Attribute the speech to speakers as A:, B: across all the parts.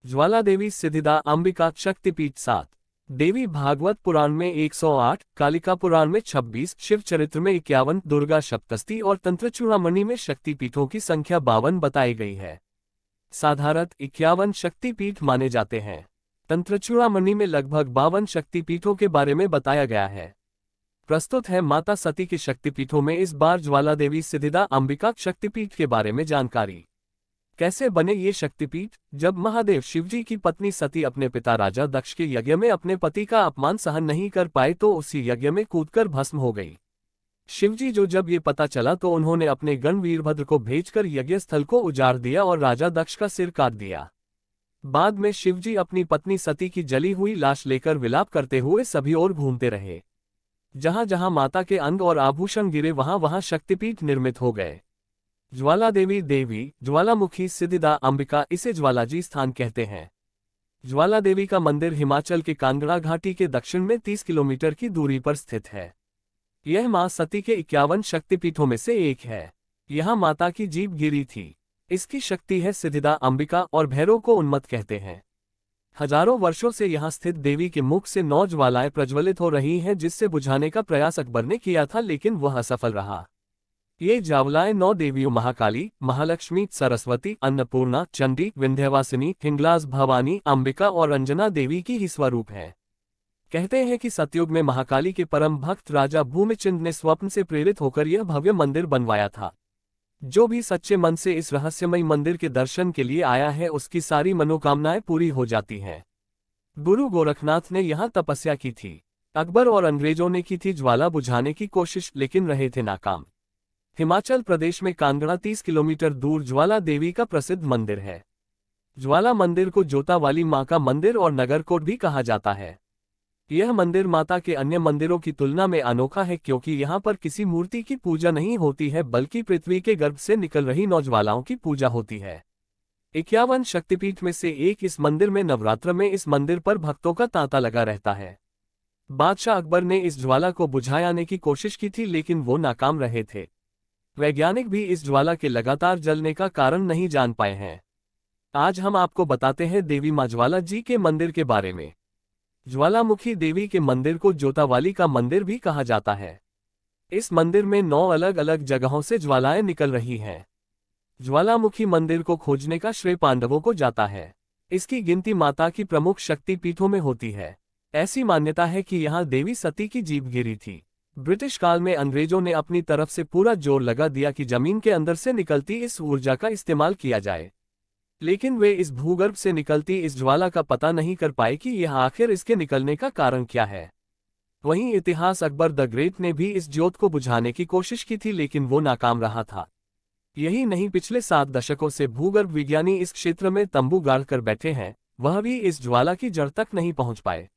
A: ज्वाला देवी सिद्धिदा अंबिका शक्तिपीठ 7। देवी भागवत पुराण में 108, कालिका पुराण में 26, शिव चरित्र में 51, दुर्गा सप्तशती और तंत्र चूड़ामणि में शक्तिपीठों की संख्या 52 बताई गई है। साधारणत 51 शक्तिपीठ माने जाते हैं। तंत्र चूड़ामणि में लगभग 52 शक्तिपीठों के बारे में बताया गया है। प्रस्तुत है माता सती के शक्तिपीठों में इस बार ज्वाला देवी सिद्धिदा अंबिका शक्तिपीठ के बारे में जानकारी। कैसे बने ये शक्तिपीठ? जब महादेव शिवजी की पत्नी सती अपने पिता राजा दक्ष के यज्ञ में अपने पति का अपमान सहन नहीं कर पाए तो उसी यज्ञ में कूदकर भस्म हो गई। शिवजी जब ये पता चला तो उन्होंने अपने गण वीरभद्र को भेजकर यज्ञ स्थल को उजाड़ दिया और राजा दक्ष का सिर काट दिया। बाद में शिवजी अपनी पत्नी सती की जली हुई लाश लेकर विलाप करते हुए सभी ओर घूमते रहे। जहां जहां माता के अंग और आभूषण गिरे वहां वहां शक्तिपीठ निर्मित हो गए। ज्वाला देवी ज्वालामुखी सिद्धिदा अंबिका, इसे ज्वालाजी स्थान कहते हैं। ज्वाला देवी का मंदिर हिमाचल के कांगड़ा घाटी के दक्षिण में 30 किलोमीटर की दूरी पर स्थित है। यह मां सती के 51 शक्तिपीठों में से एक है। यहाँ माता की जीभ गिरी थी। इसकी शक्ति है सिद्धिदा अंबिका और भैरव को उन्मत्त कहते हैं। हजारों वर्षों से यहाँ स्थित देवी के मुख से 9 ज्वालाएं प्रज्वलित हो रही हैं, जिससे बुझाने का प्रयास अकबर ने किया था, लेकिन वह असफल रहा। ये ज्वालाएं 9 देवियों महाकाली, महालक्ष्मी, सरस्वती, अन्नपूर्णा, चंडी, विंध्यवासिनी, हिंगलाज, भवानी, अंबिका और अंजना देवी की ही स्वरूप है। कहते हैं कि सतयुग में महाकाली के परम भक्त राजा भूमिचंद ने स्वप्न से प्रेरित होकर यह भव्य मंदिर बनवाया था। जो भी सच्चे मन से इस रहस्यमयी मंदिर के दर्शन के लिए आया है उसकी सारी मनोकामनाएं पूरी हो जाती हैं। गुरु गोरखनाथ ने यहाँ तपस्या की थी। अकबर और अंग्रेजों ने की थी ज्वाला बुझाने की कोशिश, लेकिन रहे थे नाकाम। हिमाचल प्रदेश में कांगड़ा 30 किलोमीटर दूर ज्वाला देवी का प्रसिद्ध मंदिर है। ज्वाला मंदिर को जोता वाली मां का मंदिर और नगरकोट भी कहा जाता है। यह मंदिर माता के अन्य मंदिरों की तुलना में अनोखा है क्योंकि यहाँ पर किसी मूर्ति की पूजा नहीं होती है, बल्कि पृथ्वी के गर्भ से निकल रही 9 ज्वालाओं की पूजा होती है। 51 शक्तिपीठ में से एक इस मंदिर में नवरात्र में इस मंदिर पर भक्तों का तांता लगा रहता है। बादशाह अकबर ने इस ज्वाला को बुझाने की कोशिश की थी, लेकिन वो नाकाम रहे थे। वैज्ञानिक भी इस ज्वाला के लगातार जलने का कारण नहीं जान पाए हैं। आज हम आपको बताते हैं देवी मां ज्वाला जी के मंदिर के बारे में। ज्वालामुखी देवी के मंदिर को जोतावाली का मंदिर भी कहा जाता है। इस मंदिर में 9 अलग अलग जगहों से ज्वालाएं निकल रही हैं। ज्वालामुखी मंदिर को खोजने का श्रेय पांडवों को जाता है। इसकी गिनती माता की प्रमुख शक्तिपीठों में होती है। ऐसी मान्यता है कि यहाँ देवी सती की जीभ गिरी थी। ब्रिटिश काल में अंग्रेजों ने अपनी तरफ से पूरा जोर लगा दिया कि जमीन के अंदर से निकलती इस ऊर्जा का इस्तेमाल किया जाए, लेकिन वे इस भूगर्भ से निकलती इस ज्वाला का पता नहीं कर पाए कि यह आखिर इसके निकलने का कारण क्या है। वहीं इतिहास अकबर द ग्रेट ने भी इस ज्योत को बुझाने की कोशिश की थी, लेकिन वो नाकाम रहा था। यही नहीं, पिछले 7 दशकों से भूगर्भ विज्ञानी इस क्षेत्र में तंबू गाड़कर बैठे हैं, वह भी इस ज्वाला की जड़ तक नहीं पहुंच पाए।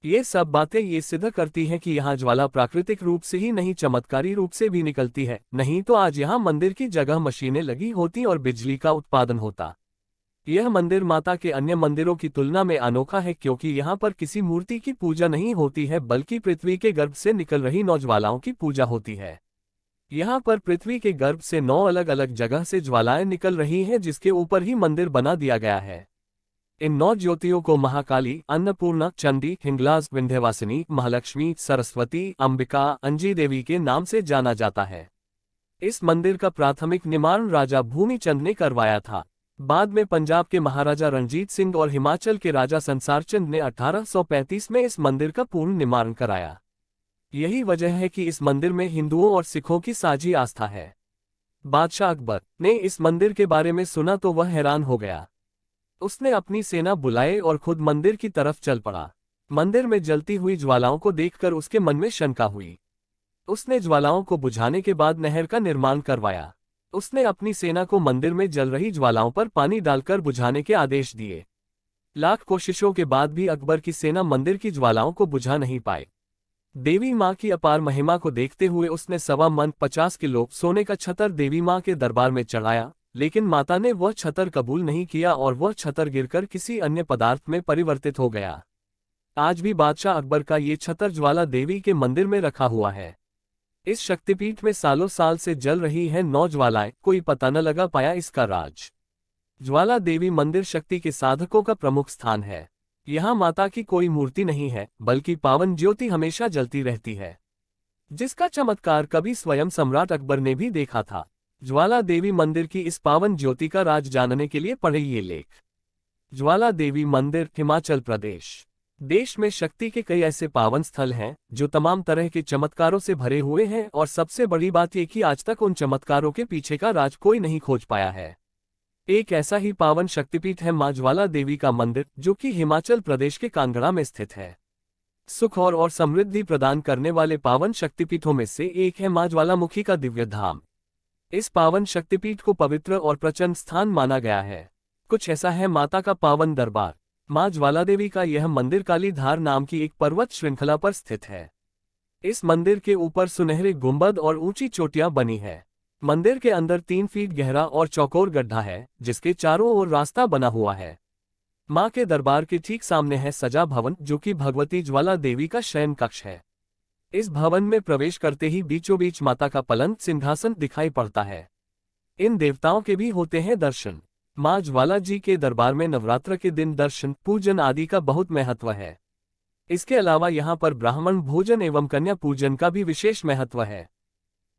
A: ये सब बातें ये सिद्ध करती हैं कि यहाँ ज्वाला प्राकृतिक रूप से ही नहीं, चमत्कारी रूप से भी निकलती है। नहीं तो आज यहाँ मंदिर की जगह मशीनें लगी होती और बिजली का उत्पादन होता। यह मंदिर माता के अन्य मंदिरों की तुलना में अनोखा है क्योंकि यहाँ पर किसी मूर्ति की पूजा नहीं होती है, बल्कि पृथ्वी के गर्भ से निकल रही 9 ज्वालाओं की पूजा होती है। यहाँ पर पृथ्वी के गर्भ से 9 अलग अलग जगह से ज्वालाएं निकल रही हैं, जिसके ऊपर ही मंदिर बना दिया गया है। इन 9 ज्योतियों को महाकाली, अन्नपूर्णा, चंडी, हिंगलाज, विंध्यवासिनी, महालक्ष्मी, सरस्वती, अंबिका, अंजी देवी के नाम से जाना जाता है। इस मंदिर का प्राथमिक निर्माण राजा भूमिचंद ने करवाया था। बाद में पंजाब के महाराजा रणजीत सिंह और हिमाचल के राजा संसारचंद ने 1835 में इस मंदिर का पूर्ण निर्माण कराया। यही वजह है कि इस मंदिर में हिंदुओं और सिखों की साझी आस्था है। बादशाह अकबर ने इस मंदिर के बारे में सुना तो वह हैरान हो गया। उसने अपनी सेना बुलाए और खुद मंदिर की तरफ चल पड़ा। मंदिर में जलती हुई ज्वालाओं को देखकर उसके मन में शंका हुई। उसने ज्वालाओं को बुझाने के बाद नहर का निर्माण करवाया। उसने अपनी सेना को मंदिर में जल रही ज्वालाओं पर पानी डालकर बुझाने के आदेश दिए। लाख कोशिशों के बाद भी अकबर की सेना मंदिर की ज्वालाओं को बुझा नहीं पाई। देवी मां की अपार महिमा को देखते हुए उसने 1.25 मन 50 किलो सोने का छतर देवी मां के दरबार में चढ़ाया, लेकिन माता ने वह छतर कबूल नहीं किया और वह छतर गिरकर किसी अन्य पदार्थ में परिवर्तित हो गया। आज भी बादशाह अकबर का ये छतर ज्वाला देवी के मंदिर में रखा हुआ है। इस शक्तिपीठ में सालों साल से जल रही है 9 ज्वालाएं, कोई पता न लगा पाया इसका राज। ज्वाला देवी मंदिर शक्ति के साधकों का प्रमुख स्थान है। यहाँ माता की कोई मूर्ति नहीं है, बल्कि पावन ज्योति हमेशा जलती रहती है, जिसका चमत्कार कभी स्वयं सम्राट अकबर ने भी देखा था। ज्वाला देवी मंदिर की इस पावन ज्योति का राज जानने के लिए पढ़े ये लेख। ज्वाला देवी मंदिर, हिमाचल प्रदेश। देश में शक्ति के कई ऐसे पावन स्थल हैं जो तमाम तरह के चमत्कारों से भरे हुए हैं, और सबसे बड़ी बात ये कि आज तक उन चमत्कारों के पीछे का राज कोई नहीं खोज पाया है। एक ऐसा ही पावन शक्तिपीठ है मां ज्वाला देवी का मंदिर, जो कि हिमाचल प्रदेश के कांगड़ा में स्थित है। सुख और समृद्धि प्रदान करने वाले पावन शक्तिपीठों में से एक है मां ज्वालामुखी का दिव्य धाम। इस पावन शक्तिपीठ को पवित्र और प्रचंड स्थान माना गया है। कुछ ऐसा है माता का पावन दरबार। मां ज्वाला देवी का यह मंदिर काली धार नाम की एक पर्वत श्रृंखला पर स्थित है। इस मंदिर के ऊपर सुनहरे गुंबद और ऊंची चोटियां बनी है। मंदिर के अंदर 3 फीट गहरा और चौकोर गड्ढा है, जिसके चारों ओर रास्ता बना हुआ है। मां के दरबार के ठीक सामने है सजा भवन, जो कि भगवती ज्वाला देवी का शयन कक्ष है। इस भवन में प्रवेश करते ही बीचों बीच माता का पलंग सिंहासन दिखाई पड़ता है। इन देवताओं के भी होते हैं दर्शन। मां ज्वाला जी के दरबार में नवरात्र के दिन दर्शन, पूजन आदि का बहुत महत्व है। इसके अलावा यहाँ पर ब्राह्मण भोजन एवं कन्या पूजन का भी विशेष महत्व है।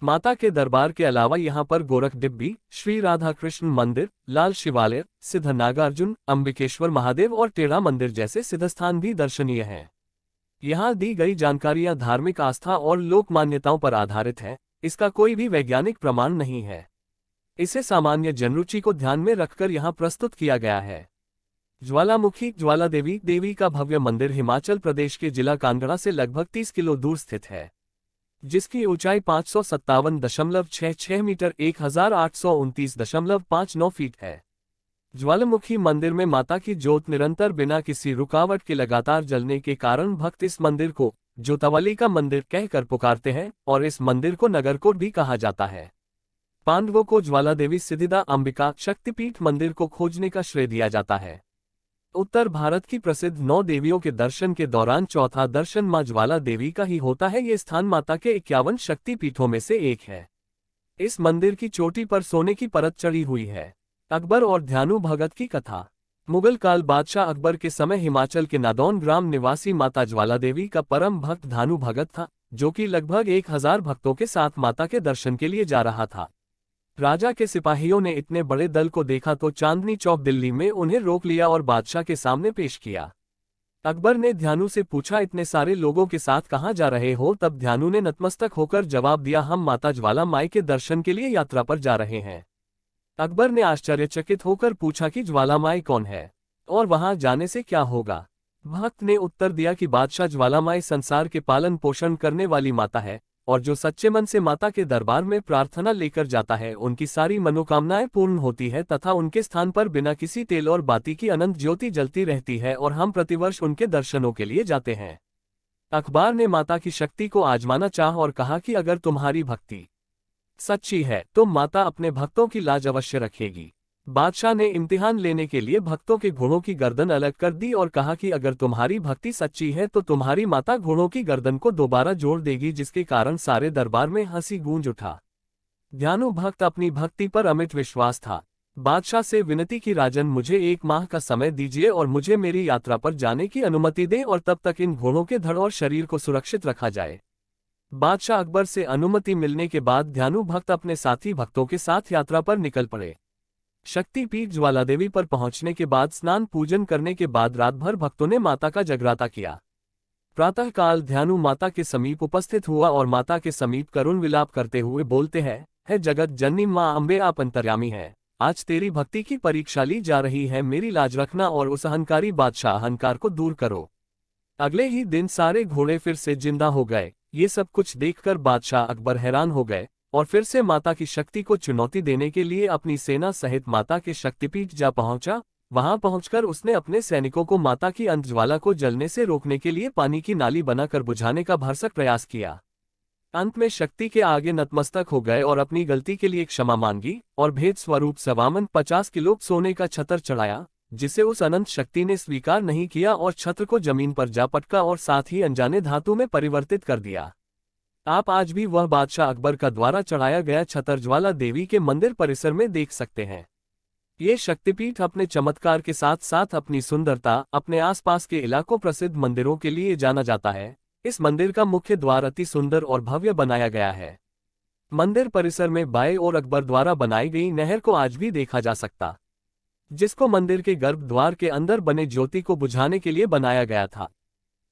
A: माता के दरबार के अलावा यहाँ पर गोरख डिब्बी, श्री राधा कृष्ण मंदिर, लाल शिवालय, सिद्ध नागार्जुन, अंबिकेश्वर महादेव और टेढ़ा मंदिर जैसे सिद्धस्थान भी दर्शनीय हैं। यहाँ दी गई जानकारियाँ धार्मिक आस्था और लोक मान्यताओं पर आधारित है। इसका कोई भी वैज्ञानिक प्रमाण नहीं है। इसे सामान्य जनरुचि को ध्यान में रखकर यहाँ प्रस्तुत किया गया है। ज्वालामुखी ज्वाला देवी देवी का भव्य मंदिर हिमाचल प्रदेश के जिला कांगड़ा से लगभग 30 किलो दूर स्थित है, जिसकी ऊंचाई 557.66 मीटर 1829.59 फीट है। ज्वालामुखी मंदिर में माता की ज्योत निरंतर बिना किसी रुकावट के लगातार जलने के कारण भक्त इस मंदिर को जोतावाली का मंदिर कहकर पुकारते हैं, और इस मंदिर को नगरकोट भी कहा जाता है। पांडवों को ज्वाला देवी सिद्धिदा अंबिका शक्तिपीठ मंदिर को खोजने का श्रेय दिया जाता है। उत्तर भारत की प्रसिद्ध 9 देवियों के दर्शन के दौरान चौथा दर्शन मां ज्वाला देवी का ही होता है। ये स्थान माता के 51 शक्तिपीठों में से एक है। इस मंदिर की चोटी पर सोने की परत चढ़ी हुई है। अकबर और ध्यानु भगत की कथा। मुगल काल बादशाह अकबर के समय हिमाचल के नादौन ग्राम निवासी माता ज्वाला देवी का परम भक्त ध्यानु भगत था, जो कि लगभग 1000 भक्तों के साथ माता के दर्शन के लिए जा रहा था। राजा के सिपाहियों ने इतने बड़े दल को देखा तो चांदनी चौक दिल्ली में उन्हें रोक लिया और बादशाह के सामने पेश किया। अकबर ने ध्यानु से पूछा, इतने सारे लोगों के साथ कहाँ जा रहे हो? तब ध्यानु ने नतमस्तक होकर जवाब दिया, हम माता ज्वाला माई के दर्शन के लिए यात्रा पर जा रहे हैं। अकबर ने आश्चर्यचकित होकर पूछा कि ज्वाला माई कौन है और वहां जाने से क्या होगा? भक्त ने उत्तर दिया कि बादशाह ज्वाला माई संसार के पालन पोषण करने वाली माता है, और जो सच्चे मन से माता के दरबार में प्रार्थना लेकर जाता है उनकी सारी मनोकामनाएं पूर्ण होती है, तथा उनके स्थान पर बिना किसी तेल और बाती की अनंत ज्योति जलती रहती है, और हम प्रतिवर्ष उनके दर्शनों के लिए जाते हैं। अकबर ने माता की शक्ति को आजमाना चाहा और कहा कि अगर तुम्हारी भक्ति सच्ची है तो माता अपने भक्तों की लाज अवश्य रखेगी। बादशाह ने इम्तिहान लेने के लिए भक्तों के घोड़ों की गर्दन अलग कर दी और कहा कि अगर तुम्हारी भक्ति सच्ची है तो तुम्हारी माता घोड़ों की गर्दन को दोबारा जोड़ देगी, जिसके कारण सारे दरबार में हंसी गूंज उठा। ध्यानु भक्त अपनी भक्ति पर अमिट विश्वास था। बादशाह से विनती की, राजन मुझे 1 माह का समय दीजिए और मुझे मेरी यात्रा पर जाने की अनुमति दें, और तब तक इन घोड़ों के धड़ और शरीर को सुरक्षित रखा जाए। बादशाह अकबर से अनुमति मिलने के बाद ध्यानु भक्त अपने साथी भक्तों के साथ यात्रा पर निकल पड़े। शक्तिपीठ ज्वाला देवी पर पहुंचने के बाद स्नान पूजन करने के बाद रात भर भक्तों ने माता का जगराता किया। प्रातःकाल ध्यानु माता के समीप उपस्थित हुआ और माता के समीप करुण विलाप करते हुए बोलते हैं, है जगत जननी माँ अम्बे, आप अंतर्यामी है। आज तेरी भक्ति की परीक्षा ली जा रही है, मेरी लाज रखना और उस अहंकारी बादशाह अहंकार को दूर करो। अगले ही दिन सारे घोड़े फिर से जिंदा हो गए। ये सब कुछ देखकर बादशाह अकबर हैरान हो गए और फिर से माता की शक्ति को चुनौती देने के लिए अपनी सेना सहित माता के शक्तिपीठ जा पहुंचा। वहां पहुंचकर उसने अपने सैनिकों को माता की अंतज्वाला को जलने से रोकने के लिए पानी की नाली बनाकर बुझाने का भरसक प्रयास किया। अंत में शक्ति के आगे नतमस्तक हो गए और अपनी गलती के लिए क्षमा मांगी और भेद स्वरूप सवामन 50 किलो सोने का छतर चढ़ाया, जिसे उस अनंत शक्ति ने स्वीकार नहीं किया और छत्र को जमीन पर जा पटका और साथ ही अनजाने धातु में परिवर्तित कर दिया। आप आज भी वह बादशाह अकबर का द्वारा चढ़ाया गया छतर ज्वाला देवी के मंदिर परिसर में देख सकते हैं। ये शक्तिपीठ अपने चमत्कार के साथ साथ अपनी सुंदरता, अपने आसपास के इलाकों प्रसिद्ध मंदिरों के लिए जाना जाता है। इस मंदिर का मुख्य द्वार अति सुंदर और भव्य बनाया गया है। मंदिर परिसर में बाएं ओर अकबर द्वारा बनाई गई नहर को आज भी देखा जा सकता, जिसको मंदिर के गर्भद्वार के अंदर बने ज्योति को बुझाने के लिए बनाया गया था,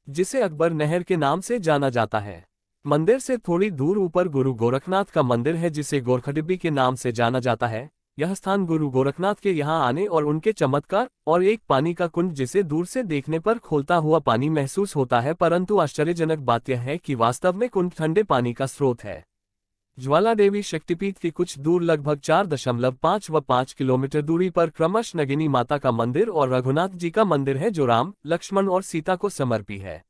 A: जिसे अकबर नहर के नाम से जाना जाता है। मंदिर से थोड़ी दूर ऊपर गुरु गोरखनाथ का मंदिर है, जिसे गोरखडिब्बी के नाम से जाना जाता है। यह स्थान गुरु गोरखनाथ के यहाँ आने और उनके चमत्कार और एक पानी का कुंड जिसे दूर से देखने पर खोलता हुआ पानी महसूस होता है, परंतु आश्चर्यजनक बात यह है कि वास्तव में कुंड ठंडे पानी का स्रोत है। ज्वाला देवी शक्तिपीठ की कुछ दूर लगभग 4.5 व 5 किलोमीटर दूरी पर क्रमश नगिनी माता का मंदिर और रघुनाथ जी का मंदिर है, जो राम, लक्ष्मण और सीता को समर्पित है।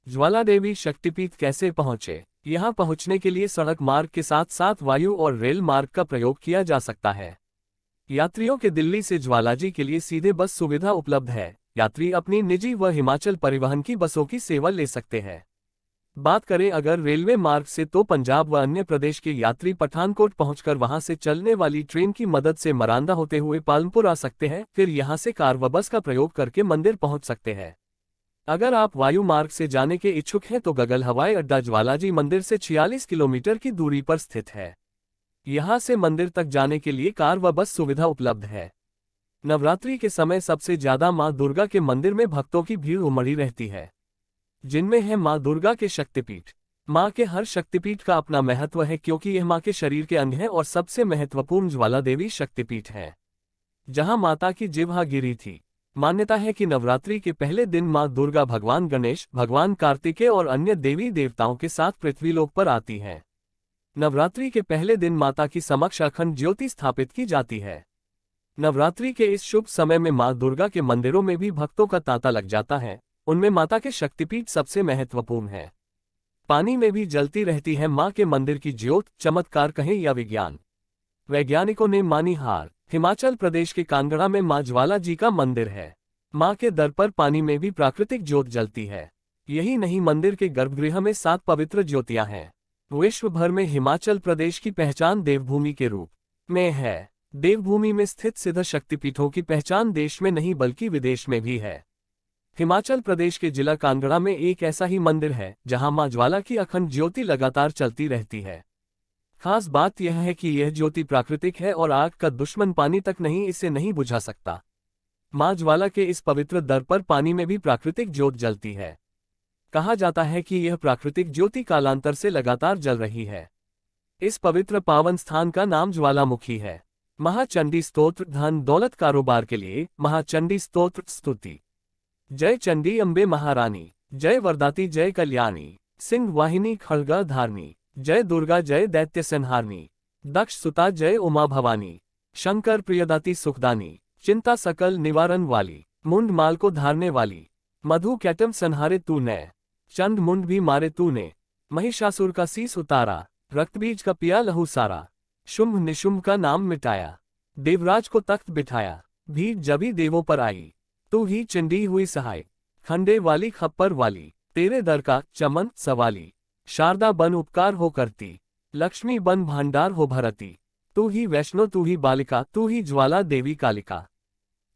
A: ज्वाला देवी शक्तिपीठ कैसे पहुंचे? यहां पहुंचने के लिए सड़क मार्ग के साथ साथ वायु और रेल मार्ग का प्रयोग किया जा सकता है। यात्रियों के दिल्ली से ज्वालाजी के लिए सीधे बस सुविधा उपलब्ध है। यात्री अपनी निजी व हिमाचल परिवहन की बसों की सेवा ले सकते हैं। बात करें अगर रेलवे मार्ग से, तो पंजाब व अन्य प्रदेश के यात्री पठानकोट पहुंचकर वहां से चलने वाली ट्रेन की मदद से मरांदा होते हुए पालमपुर आ सकते हैं, फिर यहां से कार व बस का प्रयोग करके मंदिर पहुंच सकते हैं। अगर आप वायु मार्ग से जाने के इच्छुक हैं तो गगल हवाई अड्डा ज्वालाजी मंदिर से 46 किलोमीटर की दूरी पर स्थित है। यहां से मंदिर तक जाने के लिए कार व बस सुविधा उपलब्ध है। नवरात्रि के समय सबसे ज्यादा मां दुर्गा के मंदिर में भक्तों की भीड़ उमड़ी रहती है, जिनमें है मां दुर्गा के शक्तिपीठ। मां के हर शक्तिपीठ का अपना महत्व है, क्योंकि यह मां के शरीर के अंग है और सबसे महत्वपूर्ण ज्वाला देवी शक्तिपीठ है, जहां माता की जिह्वा गिरी थी। मान्यता है कि नवरात्रि के पहले दिन मां दुर्गा भगवान गणेश, भगवान कार्तिकेय और अन्य देवी देवताओं के साथ पृथ्वीलोक पर आती हैं। नवरात्रि के पहले दिन माता की समक्ष अखंड ज्योति स्थापित की जाती है। नवरात्रि के इस शुभ समय में मां दुर्गा के मंदिरों में भी भक्तों का तांता लग जाता है। उनमें माता के शक्तिपीठ सबसे महत्वपूर्ण है। पानी में भी जलती रहती है मां के मंदिर की ज्योत। चमत्कार कहें या विज्ञान, वैज्ञानिकों ने मानी हार। हिमाचल प्रदेश के कांगड़ा में मां ज्वाला जी का मंदिर है। मां के दर पर पानी में भी प्राकृतिक ज्योत जलती है। यही नहीं, मंदिर के गर्भगृह में 7 पवित्र ज्योतियां हैं। विश्व भर में हिमाचल प्रदेश की पहचान देवभूमि के रूप में है। देवभूमि में स्थित सिद्ध शक्तिपीठों की पहचान देश में नहीं बल्कि विदेश में भी है। हिमाचल प्रदेश के जिला कांगड़ा में एक ऐसा ही मंदिर है, जहां मां ज्वाला की अखंड ज्योति लगातार चलती रहती है। खास बात यह है कि यह ज्योति प्राकृतिक है और आग का दुश्मन पानी तक नहीं इसे नहीं बुझा सकता। मां ज्वाला के इस पवित्र दर पर पानी में भी प्राकृतिक ज्योत जलती है। कहा जाता है कि यह प्राकृतिक ज्योति कालांतर से लगातार जल रही है। इस पवित्र पावन स्थान का नाम ज्वालामुखी है। महाचंडी स्तोत्र, धन दौलत कारोबार के लिए महाचंडी स्तोत्र स्तुति। जय चंडी अम्बे महारानी, जय वरदाती, जय कल्याणी, सिंह वाहिनी खड़गा धारनी, जय दुर्गा, जय दैत्य संहारनी, दक्ष सुता, जय उमा भवानी, शंकर प्रियदाती सुखदानी, चिंता सकल निवारण वाली, मुंड माल को धारने वाली, मधु कैटम संहारे तूने, चंद मुंड भी मारे तूने, महिषासुर का शीस उतारा, रक्तबीज का पिया लहू सारा, शुंभ निशुंभ का नाम मिटाया, देवराज को तख्त बिठाया, भीड़ जभी देवों पर आई, तू ही चंडी हुई सहाय, खंडे वाली खप्पर वाली, तेरे दर का चमन सवाली, शारदा बन उपकार हो करती, लक्ष्मी बन भांडार हो भरती, तू ही वैष्णो, तू ही बालिका, तू ही ज्वाला देवी कालिका,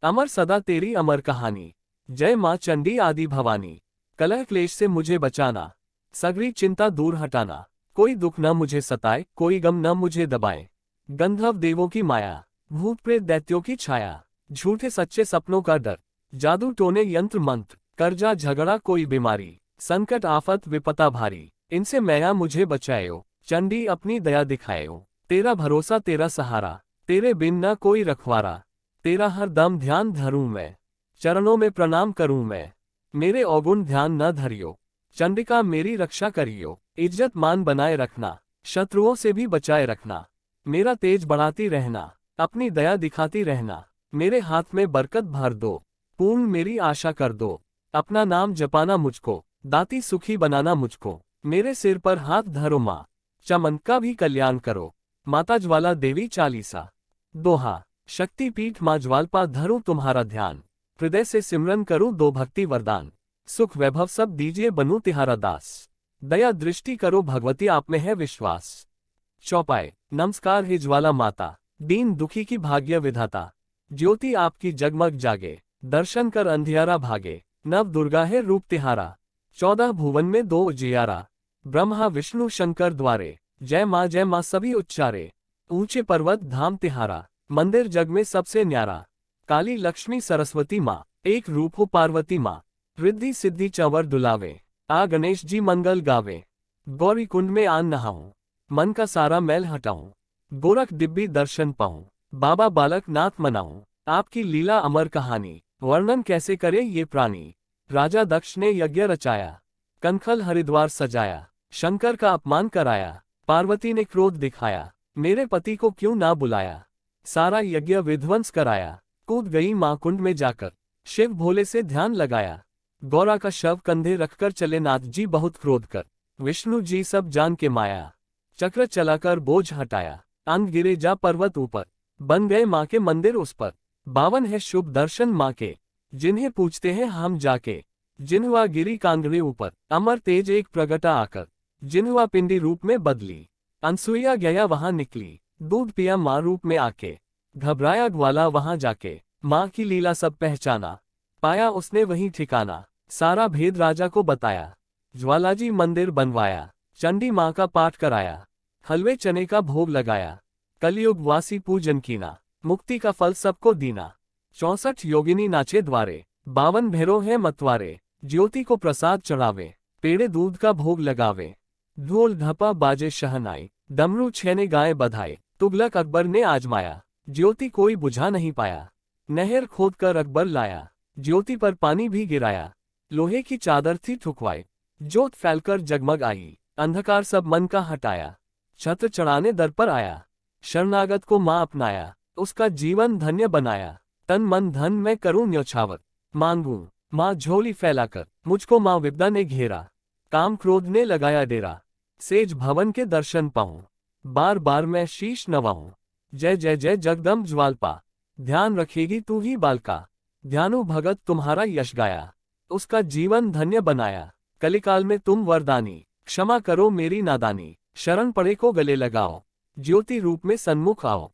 A: अमर सदा तेरी अमर कहानी, जय मां चंडी आदि भवानी, कलह क्लेश से मुझे बचाना, सगरी चिंता दूर हटाना, कोई दुख न मुझे सताए, कोई गम न मुझे दबाए, गंधर्व देवों की माया, भूत प्रेत दैत्यों की छाया, झूठे सच्चे सपनों का डर, जादू टोने यंत्र मंत्र, कर्जा झगड़ा कोई बीमारी, संकट आफत विपता भारी, इनसे मैया मुझे बचाएओ, चंडी अपनी दया दिखाएओ, तेरा भरोसा तेरा सहारा, तेरे बिन न कोई रखवारा, तेरा हर दम ध्यान धरूं मैं, चरणों में प्रणाम करूं मैं, मेरे अवगुण ध्यान न धरियो, चंडिका मेरी रक्षा करियो, इज्जत मान बनाए रखना, शत्रुओं से भी बचाए रखना, मेरा तेज बढ़ाती रहना, अपनी दया दिखाती रहना, मेरे हाथ में बरकत भर दो, पूर्ण मेरी आशा कर दो, अपना नाम जपाना मुझको, दाती सुखी बनाना मुझको, मेरे सिर पर हाथ धरो माँ, चमन का भी कल्याण करो, माता ज्वाला देवी चालीसा। दोहा। शक्तिपीठ माँ ज्वालपा धरूं तुम्हारा ध्यान, हृदय से सिमरन करूं दो भक्ति वरदान, सुख वैभव सब दीजिए बनूं तिहारा दास, दया दृष्टि करो भगवती आप में है विश्वास। चौपाई। नमस्कार हे ज्वाला माता, दीन दुखी की भाग्य विधाता, ज्योति आपकी जगमग जागे, दर्शन कर अंधियारा भागे। नव दुर्गा है रूप तिहारा, 14 भुवन में 2 उजियारा। ब्रह्मा विष्णु शंकर द्वारे, जय माँ सभी उच्चारे। ऊंचे पर्वत धाम तिहारा, मंदिर जग में सबसे न्यारा। काली लक्ष्मी सरस्वती माँ, एक रूप हो पार्वती माँ। रिद्धि सिद्धि चंवर दुलावे, आ गणेश जी मंगल गावे। गौरी कुंड में आन नहाऊं, मन का सारा मैल हटाऊं। गोरख दिव्य दर्शन पाऊं, बाबा बालक नाथ मनाऊं। आपकी लीला अमर कहानी, वर्णन कैसे करे ये प्राणी। राजा दक्ष ने यज्ञ रचाया, कनखल हरिद्वार सजाया। शंकर का अपमान कराया, पार्वती ने क्रोध दिखाया। मेरे पति को क्यों ना बुलाया, सारा यज्ञ विध्वंस कराया। कूद गई मां कुंड में जाकर, शिव भोले से ध्यान लगाया। गौरा का शव कंधे रखकर चले नाथ जी बहुत क्रोध कर। विष्णु जी सब जान के माया, चक्र चलाकर बोझ हटाया। अंग गिरे जा पर्वत ऊपर, बन गए माँ के मंदिर उस पर। 52 है शुभ दर्शन माँ के, जिन्हें पूछते हैं हम जाके। जिन्हवा गिरी कांगड़े ऊपर, अमर तेज एक प्रगटा आकर। जिन्हवा पिंडी रूप में बदली, अनसुईया गया वहां निकली। दूध पिया माँ रूप में आके, घबराया ग्वाला वहां जाके। माँ की लीला सब पहचाना, पाया उसने वहीं ठिकाना। सारा भेद राजा को बताया, ज्वालाजी मंदिर बनवाया। चंडी माँ का पाठ कराया, हलवे चने का भोग लगाया। कलयुग वासी पूजन कीना, मुक्ति का फल सबको दीना। 64 योगिनी नाचे द्वारे, 52 भैरव है मतवारे। ज्योति को प्रसाद चढ़ावे, पेड़े दूध का भोग लगावे। ढोल ढपा बाजे शहनाई, डमरू छेने गाए बधाई। तुगलक अकबर ने आजमाया, ज्योति कोई बुझा नहीं पाया। नहर खोद कर अकबर लाया, ज्योति पर पानी भी गिराया। लोहे की चादर थी ठुकवाई, जोत फैलकर जगमग आई। अंधकार सब मन का हटाया, छत्र चढ़ाने दर पर आया। शरणागत को माँ अपनाया, उसका जीवन धन्य बनाया। तन मन धन मैं करूं न्यौछावर, मांगूं माँ झोली फैलाकर। मुझको माँ विपदा ने घेरा, काम क्रोध ने लगाया डेरा। सेज भवन के दर्शन पाऊं, बार बार मैं शीश नवाऊं। जय जय जय जगदम्ब ज्वालपा, ध्यान रखेगी तू ही बालका। ध्यानु भगत तुम्हारा यश गाया, उसका जीवन धन्य बनाया। कलिकाल में तुम वरदानी, क्षमा करो मेरी नादानी। शरण पड़े को गले लगाओ, ज्योति रूप में सन्मुख आओ।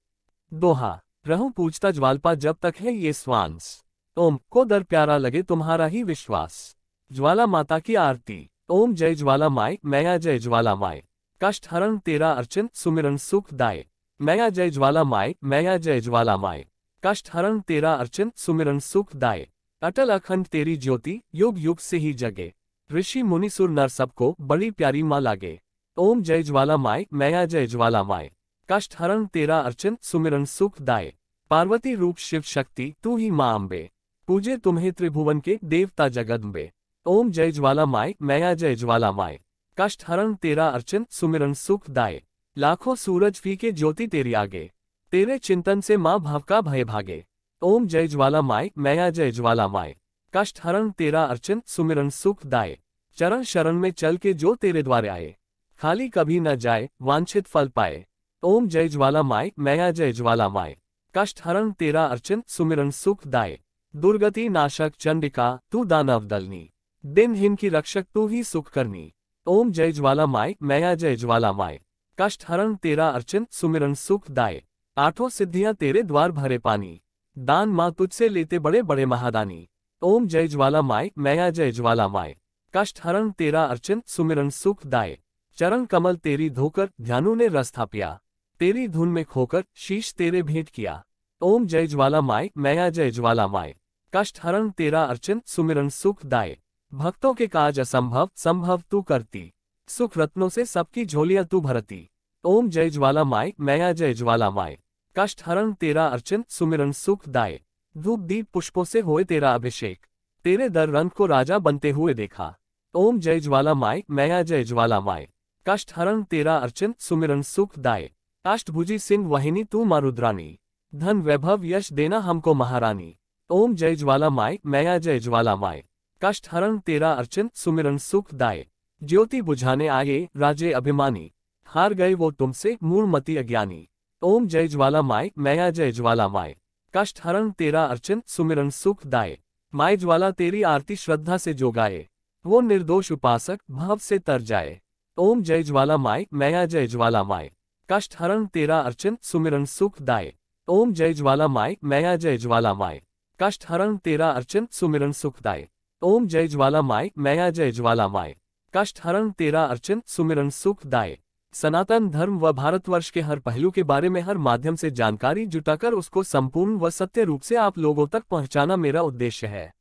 A: दोहा, रहूं पूछता ज्वालपा जब तक है ये श्वास। ओम को दर प्यारा लगे तुम्हारा ही विश्वास। ज्वाला माता की आरती, ओम जय ज्वाला माय मैया जय ज्वाला माय। कष्ट हरण तेरा अर्चन सुमिरन सुख दाय। मैया जय ज्वाला माय मैया जय ज्वाला माय। कष्ट हरण तेरा अर्चन सुमिरन सुख दाय। अटल अखंड तेरी ज्योति युग युग से ही जगे। ऋषि मुनि सुर नर सबको बड़ी प्यारी माँ लागे। ओम जय ज्वाला माय मैया जय ज्वाला माय। कष्ट हरण तेरा अर्चन सुमिरन सुख दाय। पार्वती रूप शिव शक्ति तू ही माँ अम्बे, पूजे तुम्हें त्रिभुवन के देवता जगदम्बे। ओम जय ज्वाला माय मैया जय ज्वाला माय। कष्ट हरण तेरा अर्चन सुमिरन सुख दाय। लाखों सूरज फीके ज्योति तेरी आगे, तेरे चिंतन से माँ भव का भय भागे। ओम जय ज्वाला माय मैया जय ज्वाला माय। कष्ट हरण तेरा अर्चन सुमिरन सुख दाय। चरण शरण में चल के जो तेरे द्वारे आए, खाली कभी न जाए वांछित फल पाए। ओम जय ज्वाला माय मैया जय ज्वाला माय। कष्ट हरण तेरा अर्चन सुमिरन सुख दाय। दुर्गति नाशक चंडिका तू दानव दलनी, दिनहीन की रक्षक तू ही सुख करनी। ओम जय ज्वाला माय मैया जय ज्वाला माय। कष्ट हरण तेरा अर्चन सुमिरन सुख दाय। आठों सिद्धियां तेरे द्वार भरे पानी, दान माँ तुझसे लेते बड़े बड़े महादानी। ओम जय ज्वाला माय मैया जय ज्वाला माय। कष्ट हरण तेरा अर्चन सुमिरन सुख दाय। चरण कमल तेरी धोकर ध्यानु ने रस थापिया, तेरी धुन में खोकर शीश तेरे भेंट किया। ओम जय ज्वाला माय मैया जय ज्वाला माय। कष्ट हरण तेरा अर्चन सुमिरन सुख दाय। भक्तों के काज असंभव संभव तू करती, सुख रत्नों से सबकी झोलियां तू भरती। ओम जय ज्वाला माय मैया जय ज्वाला माय। कष्ट हरण तेरा अर्चन सुमिरन सुख दाय। धूप दीप पुष्पों से होए तेरा अभिषेक, तेरे दर रंग को राजा बनते हुए देखा। ओम जय ज्वाला माय मैया जय ज्वाला माय। कष्ट हरण तेरा अर्चन सुमिरन सुख दाय। अष्टभुजी सिंह वाहिनी तू माँ रुद्रानी, धन वैभव यश देना हमको महारानी। ओम जय ज्वाला माय मैया जय ज्वाला माय। कष्ट हरण तेरा अर्चन सुमिरन सुख दाय। ज्योति बुझाने आए राजे अभिमानी, हार गए वो तुमसे मूढ़मति अज्ञानी। ओम जय ज्वाला माय मैया जय ज्वाला माय। कष्ट हरण तेरा अर्चन सुमिरन सुख दाय। माय ज्वाला तेरी आरती श्रद्धा से जो गाए, वो निर्दोष उपासक भाव से तर जाए। ओम जय ज्वाला माय मैया जय ज्वाला माय। कष्ट हरण तेरा अर्चन सुमिरन सुख दाय। ओम जय ज्वाला माय मैया जय ज्वाला माय। कष्ट हरण तेरा अर्चन सुमिरन सुखदाय। ओम जय ज्वाला माय मैया जय ज्वाला माय। कष्ट हरण तेरा अर्चन सुमिरन सुखदाय। सनातन धर्म व भारतवर्ष के हर पहलू के बारे में हर माध्यम से जानकारी जुटाकर उसको संपूर्ण व सत्य रूप से आप लोगों तक पहुंचाना मेरा उद्देश्य है।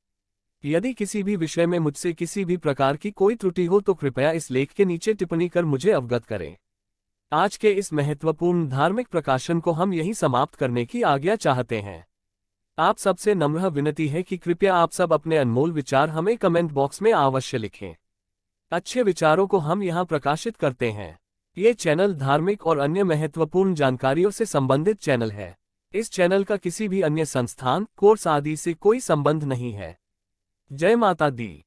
A: यदि किसी भी विषय में मुझसे किसी भी प्रकार की कोई त्रुटि हो तो कृपया इस लेख के नीचे टिप्पणी कर मुझे अवगत करें। आज के इस महत्वपूर्ण धार्मिक प्रकाशन को हम यहीं समाप्त करने की आज्ञा चाहते हैं। आप सबसे नम्र विनती है कि कृपया आप सब अपने अनमोल विचार हमें कमेंट बॉक्स में अवश्य लिखें। अच्छे विचारों को हम यहाँ प्रकाशित करते हैं। ये चैनल धार्मिक और अन्य महत्वपूर्ण जानकारियों से संबंधित चैनल है। इस चैनल का किसी भी अन्य संस्थान, कोर्स आदि से कोई संबंध नहीं है। जय माता दी।